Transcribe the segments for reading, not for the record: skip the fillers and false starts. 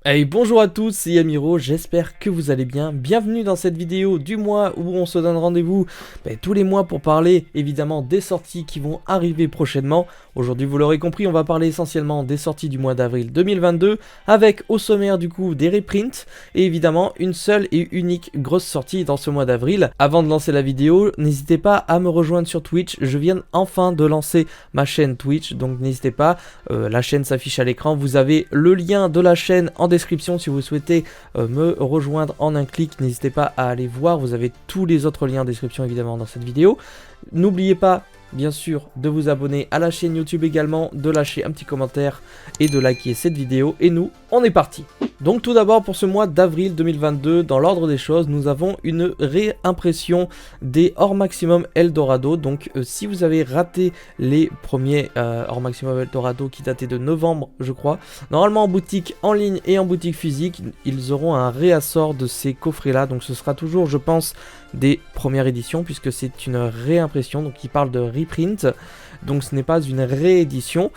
Hey, bonjour à tous, c'est Yamiro, j'espère que vous allez bien. Bienvenue dans cette vidéo du mois où on se donne rendez-vous tous les mois pour parler évidemment des sorties qui vont arriver prochainement. Aujourd'hui, vous l'aurez compris, on va parler essentiellement des sorties du mois d'avril 2022 avec au sommaire du coup des reprints et évidemment une seule et unique grosse sortie dans ce mois d'avril. Avant de lancer la vidéo, n'hésitez pas à me rejoindre sur Twitch, je viens enfin de lancer ma chaîne Twitch, donc n'hésitez pas, la chaîne s'affiche à l'écran, vous avez le lien de la chaîne en description si vous souhaitez me rejoindre en un clic, n'hésitez pas à aller voir, vous avez tous les autres liens en description évidemment dans cette vidéo. N'oubliez pas bien sûr de vous abonner à la chaîne YouTube également, de lâcher un petit commentaire et de liker cette vidéo et nous on est parti. Donc tout d'abord pour ce mois d'avril 2022, dans l'ordre des choses, nous avons une réimpression des Hors Maximum Eldorado. Donc si vous avez raté les premiers Hors Maximum Eldorado qui dataient de novembre je crois, normalement en boutique en ligne et en boutique physique, ils auront un réassort de ces coffrets là. Donc ce sera toujours je pense des premières éditions puisque c'est une réimpression, donc il parle de reprint, donc ce n'est pas une réédition.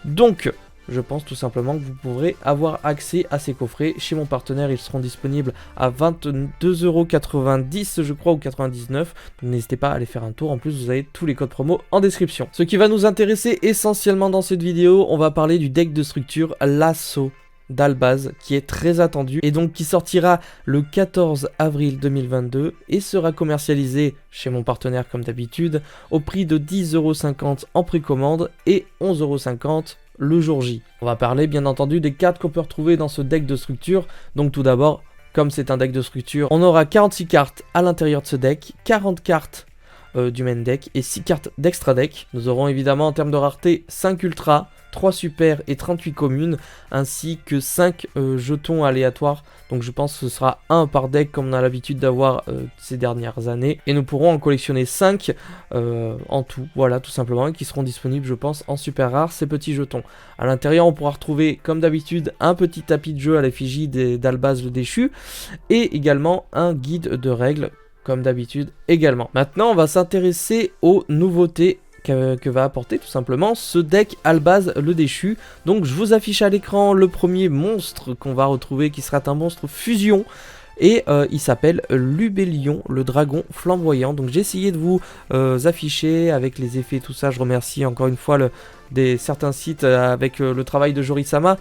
Donc je pense tout simplement que vous pourrez avoir accès à ces coffrets chez mon partenaire. Ils seront disponibles à 22,90€ je crois ou 99. Donc n'hésitez pas à aller faire un tour. En plus vous avez tous les codes promo en description. Ce qui va nous intéresser essentiellement dans cette vidéo, on va parler du deck de structure Lasso d'Albaz qui est très attendu et donc qui sortira le 14 avril 2022 et sera commercialisé chez mon partenaire comme d'habitude au prix de 10,50€ en précommande et 11,50€ le jour J. On va parler bien entendu des cartes qu'on peut retrouver dans ce deck de structure. Donc tout d'abord, comme c'est un deck de structure, on aura 46 cartes à l'intérieur de ce deck, 40 cartes du main deck et 6 cartes d'extra deck. Nous aurons évidemment en termes de rareté 5 ultras, 3 super et 38 communes, ainsi que 5 jetons aléatoires. Donc je pense que ce sera 1 par deck comme on a l'habitude d'avoir ces dernières années. Et nous pourrons en collectionner 5 en tout, voilà tout simplement, qui seront disponibles je pense en super rare ces petits jetons. À l'intérieur on pourra retrouver comme d'habitude un petit tapis de jeu à l'effigie d'Albaz le déchu, et également un guide de règles comme d'habitude également. Maintenant on va s'intéresser aux nouveautés que va apporter tout simplement ce deck Albaz le déchu. Donc je vous affiche à l'écran le premier monstre qu'on va retrouver qui sera un monstre fusion. Et il s'appelle Lubellion, le dragon flamboyant. Donc j'ai essayé de vous afficher avec les effets et tout ça. Je remercie encore une fois certains sites avec le travail de Jorisama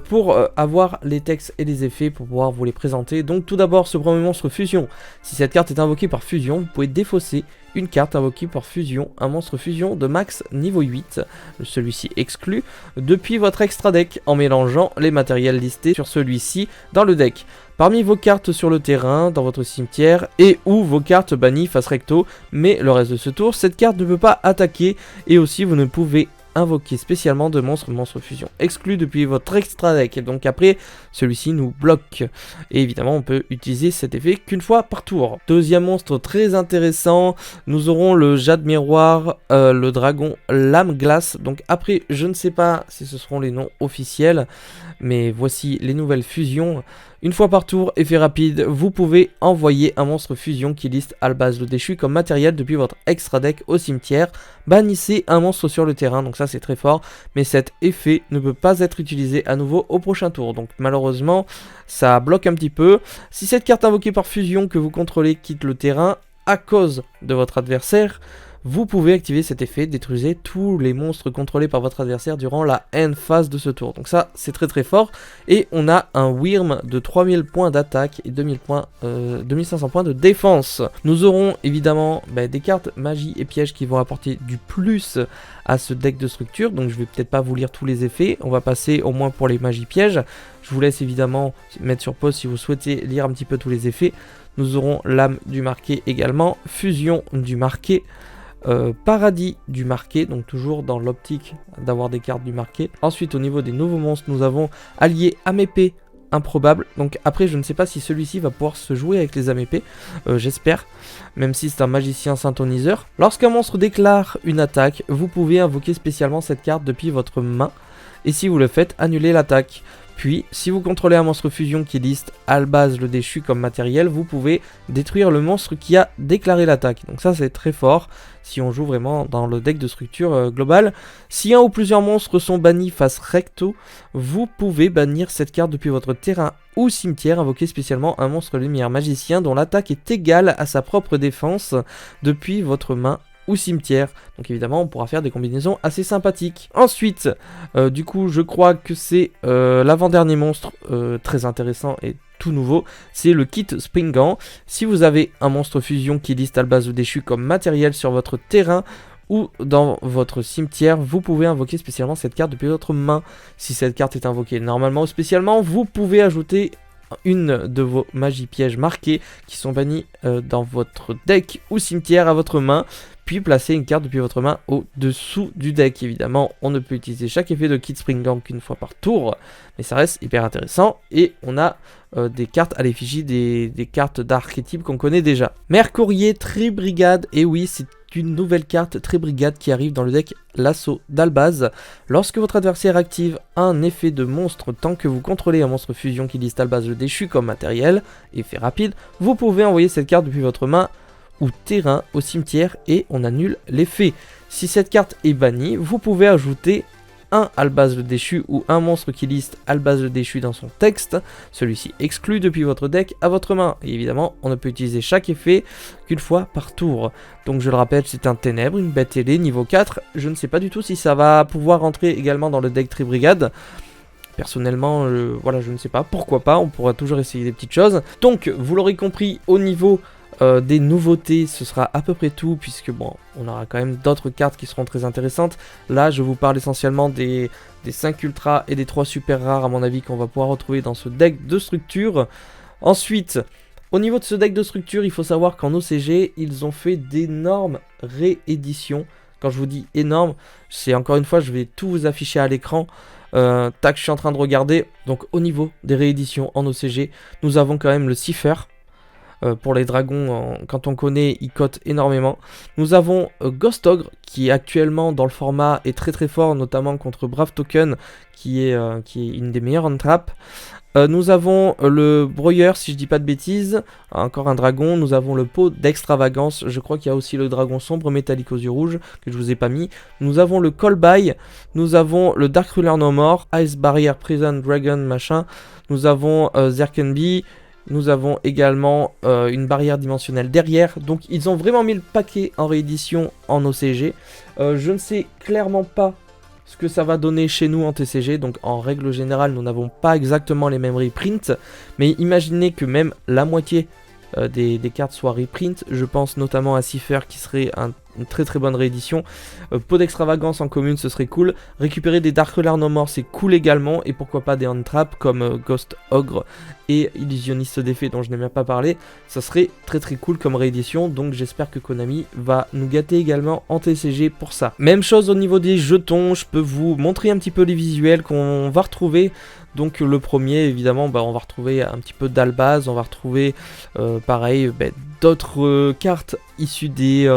pour avoir les textes et les effets pour pouvoir vous les présenter. Donc tout d'abord ce premier monstre fusion. Si cette carte est invoquée par fusion, vous pouvez défausser une carte invoquée par fusion, un monstre fusion de max niveau 8, celui-ci exclu, depuis votre extra deck en mélangeant les matériels listés sur celui-ci dans le deck. Parmi vos cartes sur le terrain, dans votre cimetière, et ou vos cartes bannies face recto, mais le reste de ce tour, cette carte ne peut pas attaquer, et aussi vous ne pouvez invoquer spécialement de monstre fusion exclu depuis votre extra deck, et donc après celui-ci nous bloque, et évidemment on peut utiliser cet effet qu'une fois par tour. Deuxième monstre très intéressant, nous aurons le Jade Miroir, le dragon Lame Glace. Donc après je ne sais pas si ce seront les noms officiels, mais voici les nouvelles fusions. Une fois par tour, effet rapide, vous pouvez envoyer un monstre fusion qui liste Albaz le déchu comme matériel depuis votre extra deck au cimetière. Bannissez un monstre sur le terrain, donc ça c'est très fort, mais cet effet ne peut pas être utilisé à nouveau au prochain tour. Donc malheureusement, ça bloque un petit peu. Si cette carte invoquée par fusion que vous contrôlez quitte le terrain à cause de votre adversaire, vous pouvez activer cet effet, détruisez tous les monstres contrôlés par votre adversaire durant la end phase de ce tour. Donc ça, c'est très très fort. Et on a un Wyrm de 3000 points d'attaque et 2500 points de défense. Nous aurons évidemment des cartes magie et pièges qui vont apporter du plus à ce deck de structure. Donc je vais peut-être pas vous lire tous les effets. On va passer au moins pour les magie pièges. Je vous laisse évidemment mettre sur pause si vous souhaitez lire un petit peu tous les effets. Nous aurons l'âme du marqué également, fusion du marqué, paradis du marqué, donc toujours dans l'optique d'avoir des cartes du marqué. Ensuite au niveau des nouveaux monstres, nous avons allié Amépée improbable. Donc après je ne sais pas si celui-ci va pouvoir se jouer avec les Amépées, j'espère, même si c'est un magicien synthoniseur. Lorsqu'un monstre déclare une attaque, vous pouvez invoquer spécialement cette carte depuis votre main, et si vous le faites, annulez l'attaque. Puis, si vous contrôlez un monstre fusion qui liste Albaz le déchu comme matériel, vous pouvez détruire le monstre qui a déclaré l'attaque. Donc ça c'est très fort si on joue vraiment dans le deck de structure globale. Si un ou plusieurs monstres sont bannis face recto, vous pouvez bannir cette carte depuis votre terrain ou cimetière, invoquer spécialement un monstre lumière magicien dont l'attaque est égale à sa propre défense depuis votre main ou cimetière. Donc évidemment on pourra faire des combinaisons assez sympathiques. Ensuite, du coup je crois que c'est l'avant-dernier monstre très intéressant et tout nouveau, c'est le kit Springant. Si vous avez un monstre fusion qui liste Albaz ou déchu comme matériel sur votre terrain ou dans votre cimetière, vous pouvez invoquer spécialement cette carte depuis votre main. Si cette carte est invoquée normalement ou spécialement, vous pouvez ajouter une de vos magies pièges marquées qui sont bannies dans votre deck ou cimetière à votre main, puis placer une carte depuis votre main au-dessous du deck. Évidemment, on ne peut utiliser chaque effet de Kit Springant qu'une fois par tour, mais ça reste hyper intéressant, et on a des cartes à l'effigie des cartes d'archétype qu'on connaît déjà. Mercourier Tribrigade, et oui, c'est une nouvelle carte Tribrigade qui arrive dans le deck L'Assaut d'Albaz. Lorsque votre adversaire active un effet de monstre tant que vous contrôlez un monstre fusion qui liste Albaz le déchu comme matériel, effet rapide, vous pouvez envoyer cette carte depuis votre main ou terrain au cimetière et on annule l'effet. Si cette carte est bannie, vous pouvez ajouter un Albaz le déchu ou un monstre qui liste Albaz le déchu dans son texte, celui-ci exclu depuis votre deck à votre main. Et évidemment, on ne peut utiliser chaque effet qu'une fois par tour. Donc je le rappelle, c'est un ténèbre, une bête ailée niveau 4. Je ne sais pas du tout si ça va pouvoir rentrer également dans le deck Tribrigade. Personnellement, voilà, je ne sais pas, pourquoi pas, on pourra toujours essayer des petites choses. Donc, vous l'aurez compris, au niveau des nouveautés, ce sera à peu près tout, puisque bon, on aura quand même d'autres cartes qui seront très intéressantes. Là, je vous parle essentiellement des 5 ultras et des 3 super rares, à mon avis, qu'on va pouvoir retrouver dans ce deck de structure. Ensuite, au niveau de ce deck de structure, il faut savoir qu'en OCG, ils ont fait d'énormes rééditions. Quand je vous dis énorme, c'est encore une fois, je vais tout vous afficher à l'écran. Tac, je suis en train de regarder. Donc au niveau des rééditions en OCG, nous avons quand même le Cipher. Pour les dragons, quand on connaît, il cote énormément. Nous avons Ghost Ogre, qui actuellement dans le format est très très fort, notamment contre Brave Token, qui est une des meilleures on-trap. Nous avons le Broyeur, si je dis pas de bêtises, encore un dragon. Nous avons le pot d'extravagance, je crois qu'il y a aussi le dragon sombre métallique aux yeux rouges, que je vous ai pas mis. Nous avons le Callby, nous avons le Dark Ruler No More, Ice Barrier Prison Dragon machin. Nous avons Zerkenby. Nous avons également une barrière dimensionnelle derrière. Donc ils ont vraiment mis le paquet en réédition en OCG. Je ne sais clairement pas ce que ça va donner chez nous en TCG. Donc en règle générale, nous n'avons pas exactement les mêmes reprints. Mais imaginez que même la moitié des cartes soient reprint. Je pense notamment à Cipher qui serait une très très bonne réédition. Pot d'extravagance en commune, ce serait cool. Récupérer des Dark Ruler No More, c'est cool également. Et pourquoi pas des on-trap comme Ghost Ogre et Illusionniste d'effet dont je n'ai même pas parlé. Ça serait très très cool comme réédition. Donc j'espère que Konami va nous gâter également en TCG pour ça. Même chose au niveau des jetons. Je peux vous montrer un petit peu les visuels qu'on va retrouver. Donc le premier, évidemment, on va retrouver un petit peu d'Albaz, on va retrouver pareil d'autres cartes issues des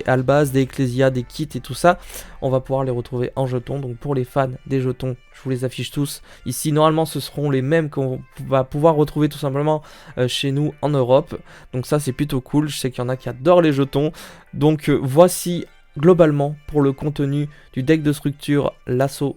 Albaz, des Ecclesia, des kits et tout ça. On va pouvoir les retrouver en jetons. Donc pour les fans des jetons, je vous les affiche tous. Ici, normalement, ce seront les mêmes qu'on va pouvoir retrouver tout simplement chez nous en Europe. Donc ça, c'est plutôt cool. Je sais qu'il y en a qui adorent les jetons. Donc voici globalement pour le contenu du deck de structure L'Assaut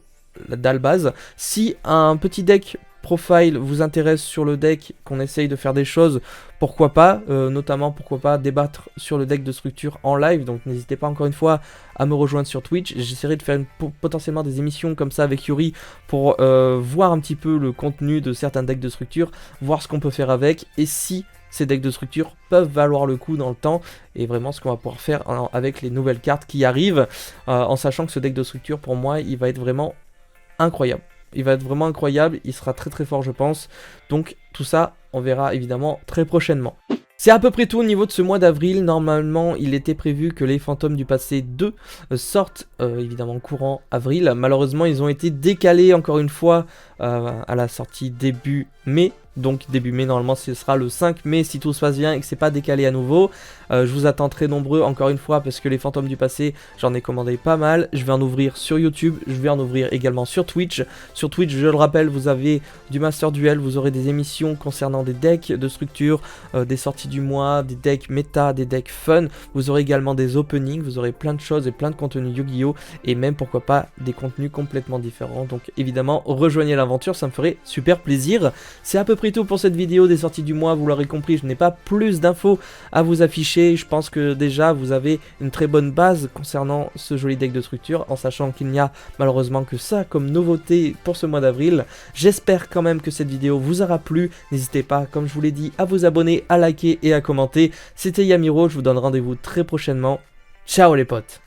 d'Albaz. Si un petit deck profile vous intéresse sur le deck, qu'on essaye de faire des choses, pourquoi pas, notamment pourquoi pas débattre sur le deck de structure en live. Donc n'hésitez pas encore une fois à me rejoindre sur Twitch. J'essaierai de faire potentiellement des émissions comme ça avec Yuri pour voir un petit peu le contenu de certains decks de structure, voir ce qu'on peut faire avec et si ces decks de structure peuvent valoir le coup dans le temps, et vraiment ce qu'on va pouvoir faire avec les nouvelles cartes qui arrivent, en sachant que ce deck de structure pour moi il va être vraiment incroyable. Il va être vraiment incroyable, il sera très très fort je pense. Donc tout ça, on verra évidemment très prochainement. C'est à peu près tout au niveau de ce mois d'avril. Normalement, il était prévu que les Fantômes du Passé 2 sortent évidemment courant avril. Malheureusement, ils ont été décalés encore une fois à la sortie début mai. donc début mai, normalement ce sera le 5 mai si tout se passe bien et que c'est pas décalé à nouveau. Je vous attends très nombreux encore une fois parce que les fantômes du passé, j'en ai commandé pas mal. Je vais en ouvrir sur YouTube, je vais en ouvrir également sur Twitch. Sur Twitch, je le rappelle, vous avez du Master Duel, vous aurez des émissions concernant des decks de structure, des sorties du mois, des decks méta, des decks fun. Vous aurez également des openings, vous aurez plein de choses et plein de contenus Yu-Gi-Oh! Et même pourquoi pas des contenus complètement différents. Donc évidemment, rejoignez l'aventure, ça me ferait super plaisir. C'est à peu près tout pour cette vidéo des sorties du mois, vous l'aurez compris, je n'ai pas plus d'infos à vous afficher. Je pense que déjà vous avez une très bonne base concernant ce joli deck de structure, en sachant qu'il n'y a malheureusement que ça comme nouveauté pour ce mois d'avril. J'espère quand même que cette vidéo vous aura plu. N'hésitez pas, comme je vous l'ai dit, à vous abonner, à liker et à commenter. C'était Yamiro, je vous donne rendez-vous très prochainement. Ciao les potes!